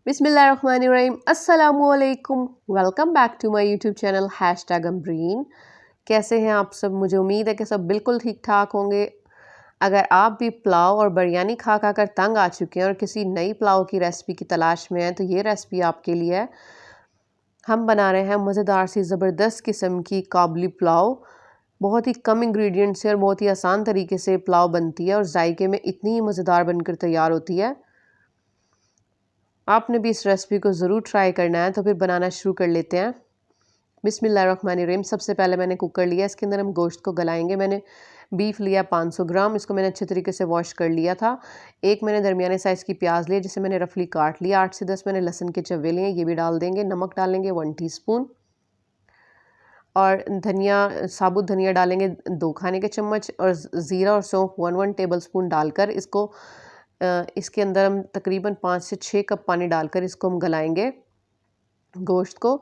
बिस्मिल्लाहिर्रहमानिर्रहीम अस्सलामुअलैकुम। Welcome back to my YouTube channel #Ambreen. कैसे हैं आप सब? मुझे उम्मीद है कि सब बिल्कुल ठीक ठाक होंगे। अगर आप भी पुलाव और बिरयानी खा खा कर तंग आ चुके हैं और किसी नई पुलाव की रेसिपी की तलाश में हैं तो ये रेसिपी आपके लिए है। हम बना रहे हैं मज़ेदार सी ज़बरदस्त किस्म की काबुली पुलाव। बहुत ही कम इंग्रेडिएंट से और बहुत ही आसान तरीके से पुलाव बनती है और जायके में इतनी ही मज़ेदार बनकर तैयार होती है। आपने भी इस रेसिपी को ज़रूर ट्राई करना है, तो फिर बनाना शुरू कर लेते हैं। बिस्मिल्लाहिर्रहमानिर्रहीम। सबसे पहले मैंने कुकर लिया, इसके अंदर हम गोश्त को गलाएंगे। मैंने बीफ लिया 500 ग्राम, इसको मैंने अच्छे तरीके से वॉश कर लिया था। एक मैंने दरमियाने साइज़ की प्याज लिया जिसे मैंने रफली काट लिया। 8 से 10 मैंने लहसुन के चव्वे लिए, ये भी डाल देंगे। नमक डालेंगे 1 टीस्पून और धनिया, साबुत धनिया डालेंगे 2 खाने के चम्मच और ज़ीरा और सौंफ 1 टेबल स्पून डालकर इसको इसके अंदर हम तकरीबन 5 से 6 कप पानी डालकर इसको हम गलाएंगे। गोश्त को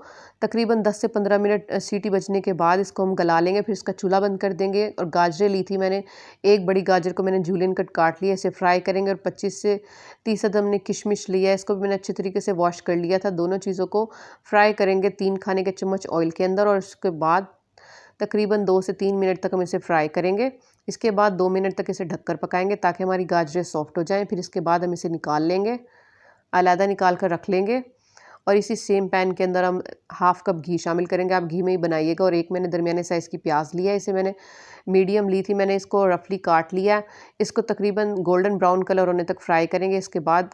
तकरीबन 10 से 15 मिनट सीटी बजने के बाद इसको हम गला लेंगे। फिर इसका चूल्हा बंद कर देंगे और गाजरें ली थी मैंने, एक बड़ी गाजर को मैंने जूलियन कट काट लिया, इसे फ्राई करेंगे। और 25 से 30 अदद हमने किशमिश लिया है, इसको भी मैंने अच्छे तरीके से वॉश कर लिया था। दोनों चीज़ों को फ्राई करेंगे 3 खाने के चम्मच ऑयल के अंदर और उसके बाद तकरीबन 2 से 3 मिनट तक हम इसे फ्राई करेंगे। इसके बाद 2 मिनट तक इसे ढककर पकाएंगे ताकि हमारी गाजरें सॉफ्ट हो जाएं। फिर इसके बाद हम इसे निकाल लेंगे, अलहदा निकाल कर रख लेंगे। और इसी सेम पैन के अंदर हम हाफ़ कप घी शामिल करेंगे। आप घी में ही बनाइएगा। और एक मैंने दरमियाने साइज़ की प्याज लिया है, इसे मैंने मीडियम ली थी, मैंने इसको रफली काट लिया है। इसको तकरीबन गोल्डन ब्राउन कलर होने तक फ्राई करेंगे। इसके बाद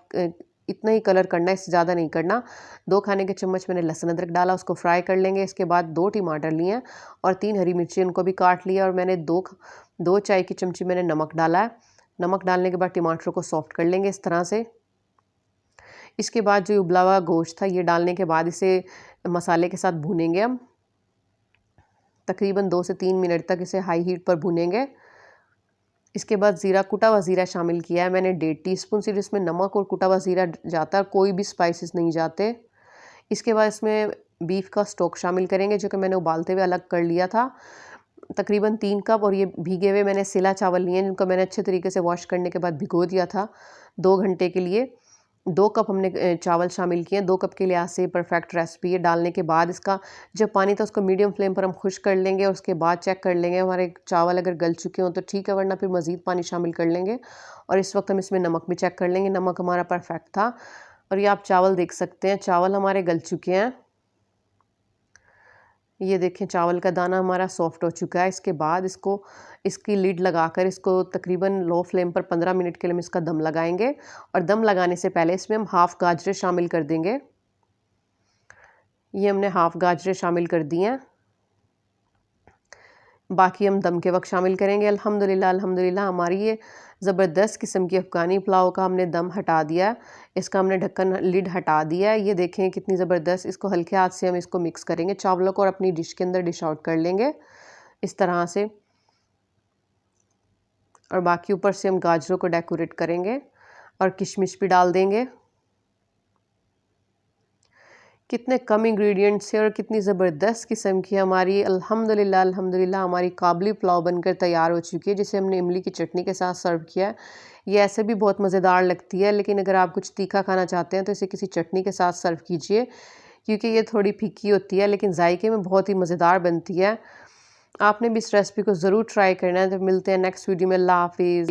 इतना ही कलर करना है, इससे ज़्यादा नहीं करना। 2 खाने के चम्मच मैंने लहसुन अदरक डाला, उसको फ्राई कर लेंगे। इसके बाद 2 टमाटर लिए हैं और 3 हरी मिर्ची, उनको भी काट लिया। और मैंने 2 चाय की चमची मैंने नमक डाला है। नमक डालने के बाद टमाटरों को सॉफ्ट कर लेंगे इस तरह से। इसके बाद जो उबला हुआ गोश्त था ये डालने के बाद इसे मसाले के साथ भूनेंगे हम। तकरीबन 2 से 3 मिनट तक इसे हाई हीट पर भूनेंगे। इसके बाद ज़ीरा, कुटा हुआ ज़ीरा शामिल किया है मैंने 1.5 टीस्पून। सिर्फ इसमें नमक और कुटा हुआ ज़ीरा जाता है, कोई भी स्पाइसेस नहीं जाते। इसके बाद इसमें बीफ का स्टॉक शामिल करेंगे जो कि मैंने उबालते हुए अलग कर लिया था, तकरीबन 3 कप। और ये भीगे हुए मैंने सिला चावल लिए हैं जिनको मैंने अच्छे तरीके से वॉश करने के बाद भिगो दिया था 2 घंटे के लिए। 2 कप हमने चावल शामिल किए हैं। 2 कप के लिहाज से परफेक्ट रेसिपी है। डालने के बाद इसका जो पानी था उसको मीडियम फ्लेम पर हम खुश कर लेंगे और उसके बाद चेक कर लेंगे हमारे चावल अगर गल चुके हों तो ठीक है, वरना फिर मज़ीद पानी शामिल कर लेंगे। और इस वक्त हम इसमें नमक भी चेक कर लेंगे। नमक हमारा परफेक्ट था। और ये आप चावल देख सकते हैं, चावल हमारे गल चुके हैं। ये देखें, चावल का दाना हमारा सॉफ्ट हो चुका है। इसके बाद इसकी लिड लगाकर इसको तकरीबन लो फ्लेम पर 15 मिनट के लिए हम इसका दम लगाएंगे। और दम लगाने से पहले इसमें हम हाफ़ गाजरें शामिल कर देंगे। ये हमने हाफ़ गाजरें शामिल कर दी हैं, बाकी हम दम के वक्त शामिल करेंगे। अल्हम्दुलिल्लाह अल्हम्दुलिल्लाह हमारी ये ज़बरदस्त किस्म की अफ़गानी पुलाव का हमने दम हटा दिया। इसका हमने ढक्कन लिड हटा दिया है। ये देखें कितनी ज़बरदस्त। इसको हल्के हाथ से हम इसको मिक्स करेंगे चावलों को और अपनी डिश के अंदर डिश आउट कर लेंगे इस तरह से। और बाकी ऊपर से हम गाजरों को डेकोरेट करेंगे और किशमिश भी डाल देंगे। कितने कम इंग्रेडिएंट से और कितनी ज़बरदस्त किस्म की हमारी अल्हम्दुलिल्लाह अल्हम्दुलिल्लाह हमारी काबुली पुलाव बनकर तैयार हो चुकी है, जिसे हमने इमली की चटनी के साथ सर्व किया है। ये ऐसे भी बहुत मज़ेदार लगती है, लेकिन अगर आप कुछ तीखा खाना चाहते हैं तो इसे किसी चटनी के साथ सर्व कीजिए, क्योंकि ये थोड़ी फीकी होती है लेकिन जायके में बहुत ही मज़ेदार बनती है। आपने भी इस रेसिपी को ज़रूर ट्राई करना है। तो मिलते हैं नेक्स्ट वीडियो में। अल्लाह हाफ़िज़।